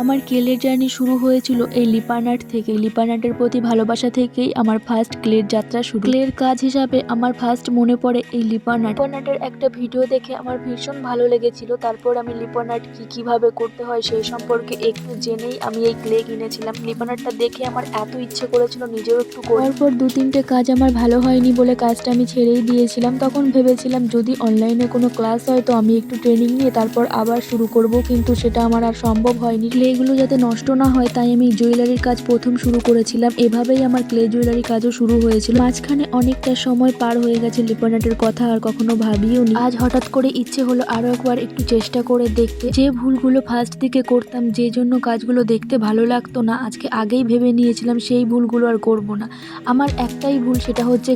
আমার ক্লের জার্নি শুরু হয়েছিল এই লিপান আর্ট থেকে। লিপান আর্টের প্রতি ভালোবাসা থেকেই আমার ফার্স্ট ক্লের যাত্রা শুরু। ক্লের কাজ হিসাবে আমার ফার্স্ট মনে পড়ে এই লিপান আর্ট। লিপান আর্টের একটা ভিডিও দেখে আমার ভীষণ ভালো লেগেছিল। তারপর আমি লিপান আর্ট কিভাবে করতে হয় সেই সম্পর্কে একটু জেনেই আমি এই ক্লে কিনেছিলাম। লিপান আর্টটা দেখে আমার এত ইচ্ছে করেছিল নিজেও একটু করি। তারপর 2-3টে কাজ আমার ভালো হয়নি বলে কাজটা আমি ছেড়েই দিয়েছিলাম। তখন ভেবেছিলাম যদি অনলাইনে কোনো ক্লাস হয় তো আমি একটু ট্রেনিং নিয়ে তারপর আবার শুরু করব, কিন্তু সেটা আমার আর সম্ভব হয়নি। ক্লেগুলো যাতে নষ্ট না হয় তাই আমি জুয়েলারির কাজ প্রথম শুরু করেছিলাম। এভাবেই আমার ক্লে জুয়েলারি কাজও শুরু হয়েছিল। মাঝখানে অনেকটা সময় পার হয়ে গেছে লিপান আর্টের কথা আর কখনো ভাবিও নি। আজ হঠাৎ করে ইচ্ছে হলো আরো একবার একটু চেষ্টা করে দেখতে। যে ভুলগুলো ফার্স্ট দিকে করতাম, যে জন্য কাজগুলো দেখতে ভালো লাগতো না, আজকে আগেই ভেবে নিয়েছিলাম সেই ভুলগুলো আর করব না। আমার একটাই ভুল, সেটা হচ্ছে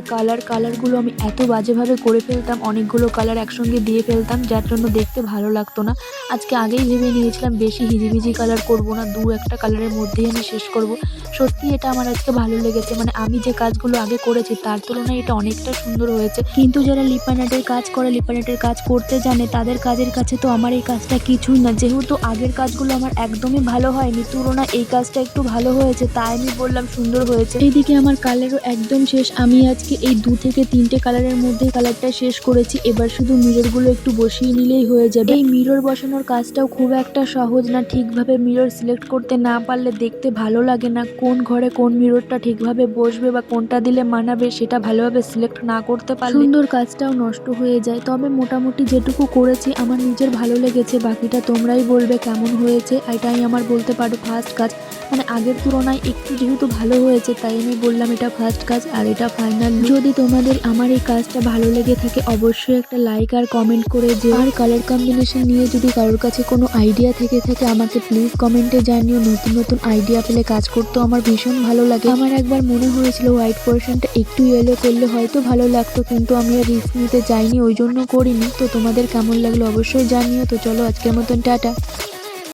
কালারগুলো আমি এত বাজেভাবে করে ফেলতাম, অনেকগুলো কালার একসঙ্গে দিয়ে ফেলতাম যার জন্য দেখতে ভালো লাগতো না। আজকে আগেই ভেবে নিয়েছিলাম বেশি হিজিবিজি কালার করব না, 2-1টা কালারের মধ্যেই আমি শেষ করব। সত্যি এটা আমার আজকে ভালো লেগেছে, মানে আমি যে কাজগুলো আগে করেছি তার তুলনায় এটা অনেকটা সুন্দর হয়েছে। কিন্তু যারা লিপান আর্টের কাজ করে, লিপান আর্টের কাজ করতে জানে, তাদের কাজের কাছে তো আমার এই কাজটা কিছুই না। যেহেতু আগের কাজগুলো আমার একদমই ভালো হয়নি, তুলনায় এই কাজটা একটু ভালো হয়েছে, তাই আমি বললাম সুন্দর হয়েছে। এইদিকে আমার কালারও একদম শেষ। আমি আজকে এই 2 থেকে 3টে কালারের মধ্যে কালারটা শেষ করেছি। এবার শুধু মিররগুলো একটু বসিয়ে নিলেই হয়ে যাবে। এই মিরর বসানোর কাজটাও খুব একটা সহজ না। ঠিকভাবে মিরর সিলেক্ট করতে না পারলে দেখতে ভালো লাগে না। কোন ঘরে কোন মিররটা ঠিকভাবে বসবে বা কোনটা দিলে মানাবে সেটা ভালোভাবে সিলেক্ট না করতে পারলে সুন্দর কাজটাও নষ্ট হয়ে যায়। তবে মোটামুটি যেটুকু করেছি আমার নিজের ভালো লেগেছে, বাকিটা তোমরাই বলবে কেমন হয়েছে। এটাই আমার বলতে পারো ফার্স্ট কাজ, মানে আগের তুলনায় একটু যেহেতু ভালো হয়েছে তাই আমি বললাম এটা ফার্স্ট কাজ আর এটা ফাইনাল। যদি তোমাদের আমার এই কাজটা ভালো লেগে থাকে অবশ্যই একটা লাইক আর কমেন্ট করে যে। আর কালার কম্বিনেশন নিয়ে যদি কারোর কাছে কোনো আইডিয়া থেকে থাকে আমাকে প্লিজ কমেন্টে জানিও। নতুন নতুন আইডিয়া পেলে কাজ করতেও আমার ভীষণ ভালো লাগে। আমার একবার মনে হয়েছিল হোয়াইট পোর্শনটা একটু ইয়েলো করলে হয়তো ভালো লাগতো, কিন্তু আমি আর রিস্ক নিতে চাইনি, ওই জন্য করিনি। তো তোমাদের কেমন লাগলো অবশ্যই জানিও। তো চলো আজকের মতন টাটা।